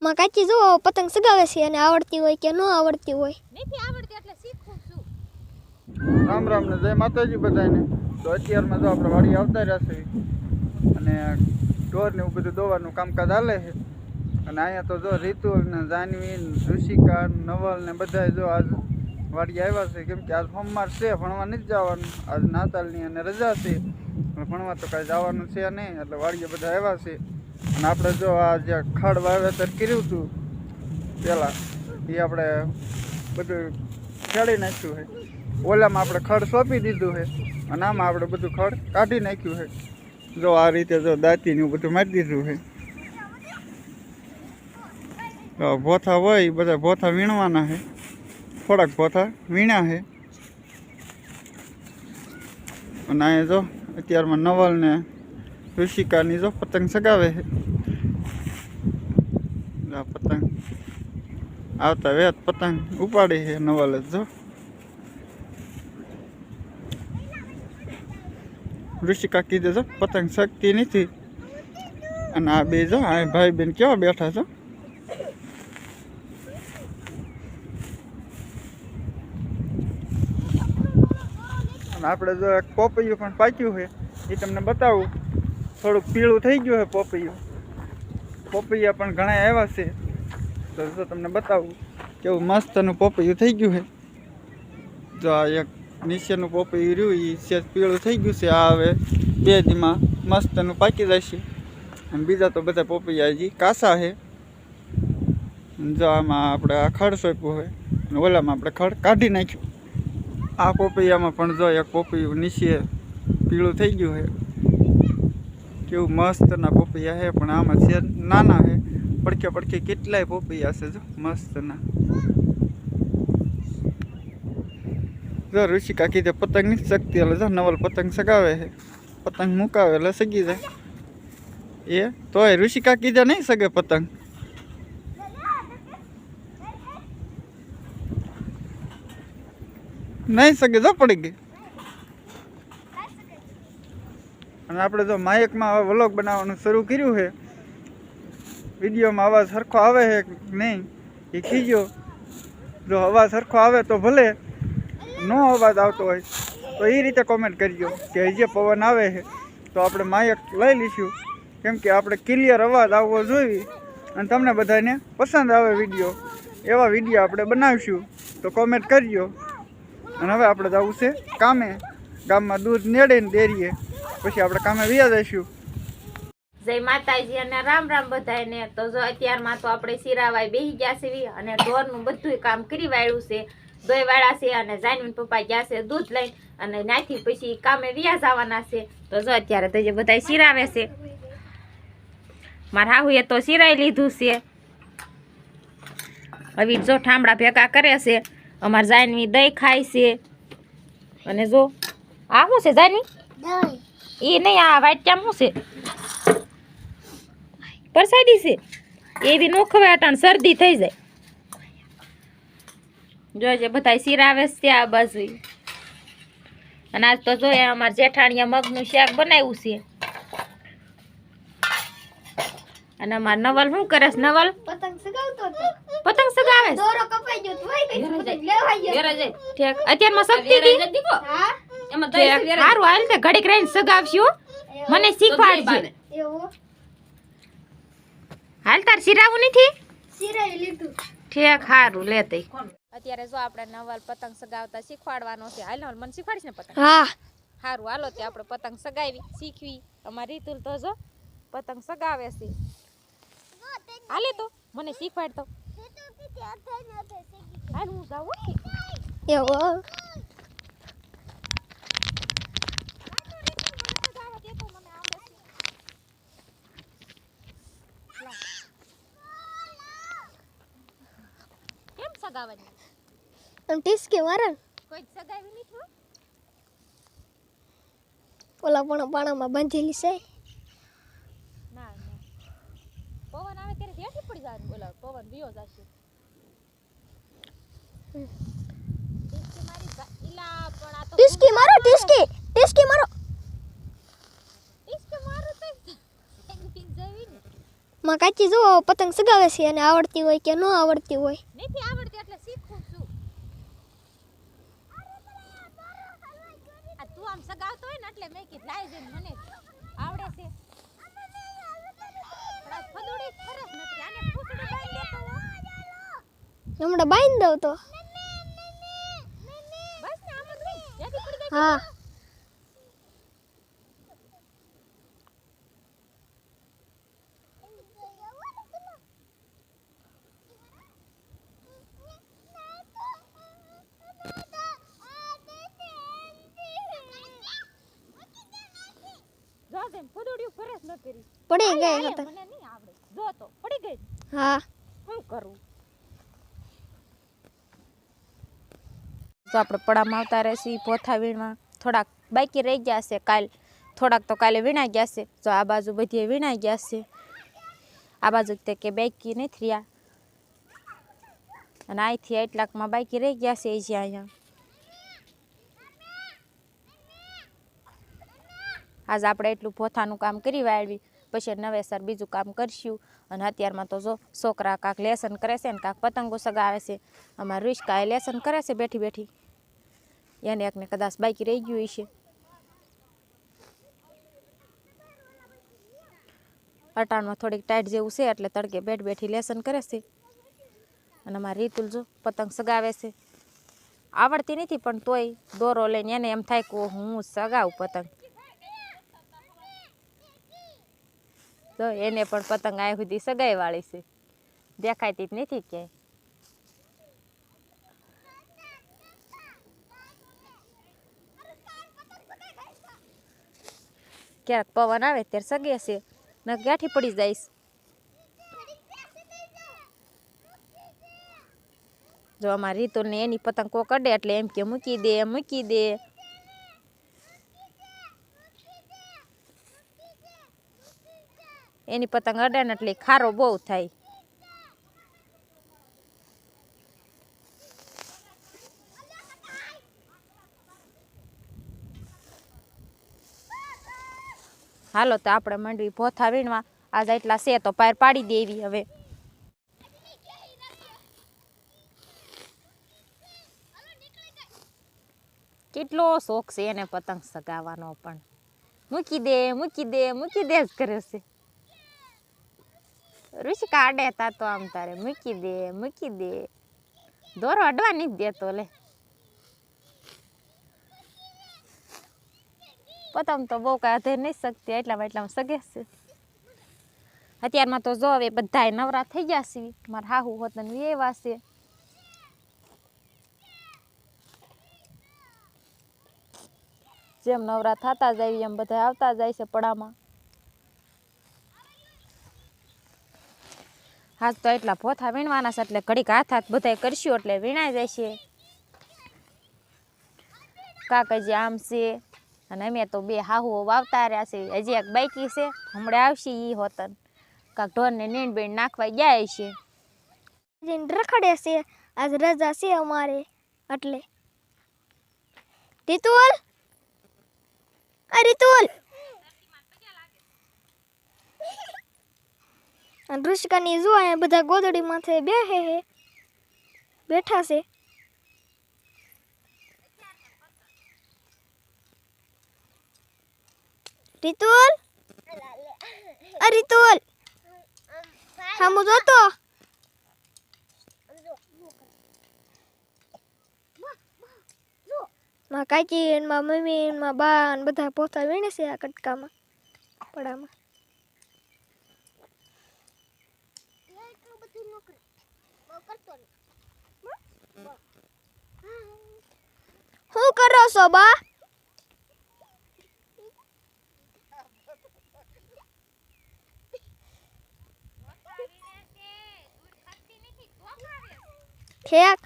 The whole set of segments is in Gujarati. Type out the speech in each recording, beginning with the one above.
માં કાચી જો પતંગ સગાવે છે અને આવડતી હોય કે ન આવડતી હોય. નથી આવડતી એટલે શીખું છું. રામ રામ ને જય માતાજી બધાને. તો અત્યારમાં જો આપણે વાડી આવતા રહેશે અને ઢોર ને એવું બધું દોવાનું કામકાજ હાલે છે. અને અહીંયા તો જો રીતુલ ને જાનવી ઋષિકા નવલ ને બધા જો આજ વાડી આવ્યા છે, કેમ કે આજ સોમવાર છે, ભણવા નથી જવાનું. આજ નાતાલની અને રજા છે, ભણવા તો કાંઈ જવાનું છે નહીં, એટલે વાડીએ બધા આવ્યા છે. અને આપણે જો આ જે ખડ વાવેતર કર્યું હતું પહેલાં એ આપણે બધું ખેડી નાખ્યું છે. ઓલામાં આપણે ખડ સોંપી દીધું છે અને આમાં આપણે બધું ખડ કાઢી નાખ્યું છે. જો આ રીતે જો દાંતીનું બધું મારી દીધું છે. ભોથા હોય એ બધા ભોથા વીણવાના છે, થોડાક ભોથા વીણ્યા છે. અને અહીંયા જો અત્યારમાં નવલ ને ઋષિકાની જો પતંગ સગાવે છે. પતંગ આવતા વેત પતંગ ઉપાડી છે નવલ જ જો. ઋષિકા કીધે જો પતંગ શકતી નથી. અને આ બે જો આ ભાઈ બેન કેવા બેઠા છો. અને આપણે જો એક પોપૈયું પણ પાક્યું છે એ તમને બતાવું. થોડુંક પીળું થઈ ગયું છે પોપૈયું. પોપૈયા પણ ઘણા આવ્યા છે, તો જો તમને બતાવું કેવું મસ્તનું પોપૈયું થઈ ગયું છે. જો આ એક નીચેનું પોપૈયું રહ્યું એ સેજ પીળું થઈ ગયું છે. આ હવે 2 દીમાં મસ્તનું પાકી જશે. અને બીજા તો બધા પોપૈયા હજી કાસા છે. જો આમાં આપણે આ ખડ સોંપ્યું હોય અને ઓલામાં આપણે ખડ કાઢી નાખ્યું. આ પોપૈયામાં પણ જો એક પોપૈયું નીચે પીળું થઈ ગયું છે. કેવું મસ્તના પોપૈયા છે, પણ આમાં છે નાના છે. પડખે પડખે કેટલાય પોપૈયા છે જો મસ્તના. જો ઋષિકા કીધે પતંગ નથી શકતી એટલે જો નવલ પતંગ સગાવે છે. પતંગ મુકાવે એટલે સગી જાય. એ તોય ઋષિકા કીધે નહીં સગે પતંગ. નહીં સગે જો પડી ગઈ. અને આપણે જો માયકમાં હવે વ્લોગ બનાવવાનું શરૂ કર્યું છે. વિડીયોમાં અવાજ સરખો આવે છે કે નહીં એ કીજો. જો અવાજ સરખો આવે તો ભલે, નો અવાજ આવતો હોય તો એ રીતે કોમેન્ટ કરજો કે જે પવન આવે છે તો આપણે માયક લઈ લઈશું, કેમ કે આપણે ક્લિયર અવાજ આવવો જોઈએ અને તમને બધાને પસંદ આવે વિડીયો. એવા વિડીયો આપણે બનાવીશું, તો કોમેન્ટ કરજો. અને હવે આપણે જવું છે કામે. ગામમાં દૂધ નેડીને ડેરીએ, પછી આપણે કામે વ્યા જઈશું. જય માતાજી અને રામ રામ બધાને. તો જો અત્યારમાં તો આપણે સિરાવાય બેસી ગયા છે અને ઢોરનું બધું કામ કરી વાળ્યું છે. દોઈ વાળા છે અને જાનવીન પપ્પા ગયા છે દૂધ લઈને, અને ત્યાંથી પછી કામે વ્યા જવાના છે. તો જો અત્યારે તો જે બધા સિરાવે છે. મારા હાહુએ તો સિરાઈ લીધું છે. હવે જો ઠામડા ભેગા કરે છે. અમારે જાનવી દહીં ખાય છે. અને જો આ શું છે જાનવી? એ નહીં, આ વાટક્યામ શું છે? પરસાદી છે. એવી નો ખવાય, અટાણ શરદી થઈ જાય. જોજે બધા સિરાવે છે આ બાજુ. અને આજ તો જોઈએ અમારે જેઠાણીએ મગનું શાક બનાવ્યું છે. અને અમાર નવલ શું કરે છે? નવલ પતંગ સગાવતો હતો. પતંગ સગાવે છે. દોરો કપાઈ ગયો તો હોય કઈ પતંગ લેવા ગયો. ઠીક, અત્યારમાં શક્તિ હતી. હા એમાં સારું હાલ તે ઘડીક રહીને સગાવશું. મને શીખવાડજે. એવું હાલ તાર સિરાવું નથી? સિરાઈ લીધું. ઠીક, સારું લેતે. અત્યારે જો આપણે નવલ પતંગ સગાવતા શીખવાડવાનો છે. હાલ નવલ મને શીખવાડીશ ને પતંગ? હા સારું હાલો તે આપણે પતંગ સગાવી શીખવી. અમારી રીતુલ તો જો પતંગ સગાવે છે. હાલે તો મને શીખવાડ તો. હાલ હું જાઉં. એવું કેમ સગાવવાની? આમ ટીસ્કી મારે કોઈ સગાવી નહીં છો? ઓલા પણ પાણામાં બાંધેલી છે. ના ના, પવન આવે ત્યારે ત્યાંથી પડી જવાનું. બોલા પવન વિયો જશે. ટીસ્કી મારો, ટીસ્કી મારો. માં કાચી જો પતંગ સગાવે છે અને આવડતી હોય કે ન આવડતી હોય. નથી આવડતી એટલે શીખું છું. આ તું આમ સગાવતો હોય ને એટલે મેં કીધું લાય જઈને મને આવડે છે. ફદુડી સરસ નથી આને ફૂસડું બાંધી દેતો હો. હમણાં બાંધી દઉં તો. બસ ને આમ જ રહી. જેથી પડી ગઈ. હા જો જેમ ફદુડી ફરસ ન કરી. પડી ગઈ આલે, પતંગ. મને નહીં આવડે. જો તો પડી ગઈ. હા શું કરું? તો આપણે પડામાં આવતા રહેશી પોથા વીણવા. થોડાક બાકી રહી ગયા છે કાલ, થોડાક તો કાલે વીણાઈ ગયા છે. જો આ બાજુ બધી વીણાઈ ગયા છે, આ બાજુ તે કે બાકી નથી રહ્યા, અને અહીંથી એટલાકમાં બાકી રહી ગયા છે. જ્યાં અહીંયા આજ આપણે એટલું પોથાનું કામ કરી વાળવી, પછી નવેસર બીજું કામ કરશું. અને અત્યારમાં તો જો છોકરા કાંક લેસન કરે છે ને કાંક પતંગો સગાવે છે. અમારા રુચકા એ લેસન કરે છે બેઠી બેઠી, એને એકને કદાચ બાકી રહી ગયું છે. અટાણમાં થોડીક ટાઈટ જેવું છે એટલે તડકે બેઠ બેઠી લેસન કરે છે. અને અમારી રીતુલ જો પતંગ સગાવે છે. આવડતી નથી પણ તોય દોરો લઈને એને એમ થાય કે હું સગાવું પતંગ. તો એને પણ પતંગ આ સુધી સગાઈ વાળી છે, દેખાતી જ નથી ક્યાંય. ક્યારેક પવન આવે ત્યારે સગે છે, ન ગાંઠી પડી જઈશ. જો અમારી રીતુલ ને એની પતંગ કોક અડે એટલે એમ કે મૂકી દે મૂકી દે. એની પતંગ અડે ને એટલે ખારો બહુ થાય. હાલો તો આપણે મંડવી પોથા વીણવા. આજ એટલા છે તો પાર પાડી દેવી હવે. કેટલો શોખ છે એને પતંગ સગાવવાનો, પણ મૂકી દે મૂકી દે મૂકી દે જ કરે છે. ઋષિકા અડે તા તો આમ તારે મૂકી દે મૂકી દે. દોરો અડવા નથી દેતો લે. પતંગ તો બહુ કાંઈ અધેર નહીં શકતી, એટલામાં સગે છે. અત્યારમાં તો જો હવે બધાય નવરા થઈ ગયા છે. મારા હાહુ હોતન એવા છે. જેમ નવરા થતા જાય એમ બધા આવતા જાય છે પડામાં. હાથ તો એટલા પોથા વીણવાના છે એટલે ઘડીક હાથ બધાય કરશું એટલે વીણાઈ જાય છે. કાકજી આમ છે અને અમે તો બે હાહુઓ વાવતા રહ્યા છે. હજી એક બાકી છે, હમણાં આવશે ઈ હોતન. કાંક ઢોરને નીણ બીણ નાખવા ગયા છે. રખડે છે, આજ રજા છે અમારે એટલે. રીતુલ, આ રીતુલ. અને ઋષિકાની જો અહીંયા બધા ગોદડી માથે બેઠા છે. રીતુલ, આ રીતુલ સામુ જોતો. માં કાકી ને માં મમ્મી ને માં બા ને બધા પોતા વીણે છે આ કટકામાં પડામાં. શું કરો છો બા? ઠેક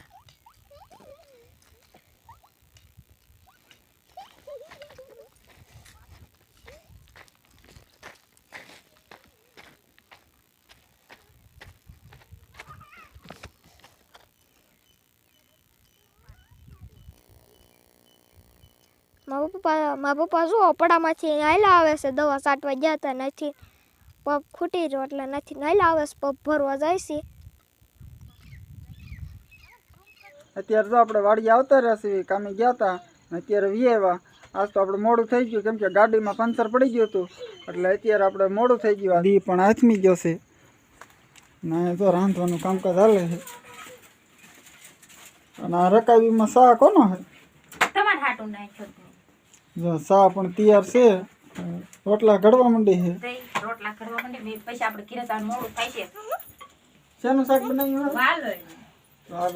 મારા પપ્પા જો પડામાંથી હાલ્યા આવે છે. દવા છાંટવા ગયા હતા નથી પગ ખૂટી રહ્યો એટલે નથી નાયલા આવે છે, પગ ભરવા જાય છે. અત્યારે તો આપણે વાડી આવતા રહ્યા છીએ, કામે ગયા હતા અને અત્યારે વી આવ્યા. આજ તો આપણે મોડું થઈ ગયું કેમ કે ગાડીમાં પંચર પડી ગયું હતું એટલે અત્યારે આપણે મોડું થઈ ગયું. દી પણ હાથમી ગયો છે ને તો રાંધવાનું કામકાજ હાલે છે. અને આ રકાબીમાં સા કોનો છે? તમારે હાટું નાખ્યો જો સા પણ તૈયાર છે, રોટલા ઘડવા માંડી છે. તો રોટલા કરવા માંડે બે પછી આપણે ઘરે જવાનું મોડું થાય છે. શેનું શાક બનાવ્યું? વાલો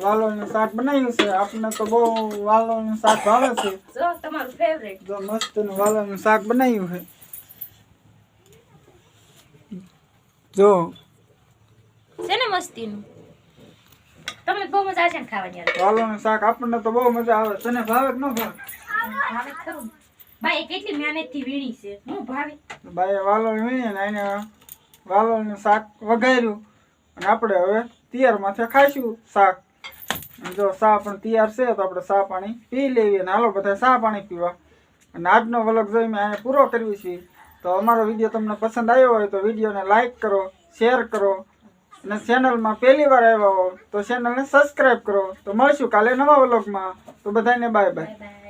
વાલોળનું શાક બનાવ્યું છે. આપણને તો બહુ વાલોળનું શાક ભાવે છે. જો તમારું ફેવરેટ. જો મસ્તનું વાલોળનું શાક બનાવ્યું છે. જો છે ને મસ્તીનું. તમને બહુ મજા આવશે ને ખાવાની યાર. વાલોળનું શાક આપણને તો બહુ મજા આવે. તને ભાવે કે ન ભાવે? ભાવે ખરું. ભાઈ કેટલી મહેનતથી વીણી છે. હું ભાવે. બાઈએ વાલોળ વીણી ને એને વાલોળનું શાક વઘાર્યું અને આપણે હવે તૈયારમાંથી ખાઈશું શાક. અને જો ચા પણ તૈયાર છે તો આપણે ચા પાણી પી લેવી. અને હાલો બધા ચા પાણી પીવા. અને આજનો વ્લોગ જોઈ મેં આને પૂરો કરવી છે. તો અમારો વિડીયો તમને પસંદ આવ્યો હોય તો વિડીયોને લાઈક કરો, શેર કરો અને ચેનલમાં પહેલી વાર આવ્યા હો તો ચેનલને સબસ્ક્રાઈબ કરો. તો મળશું કાલે નવા વ્લોગમાં. તો બધાને બાય બાય. Bye bye.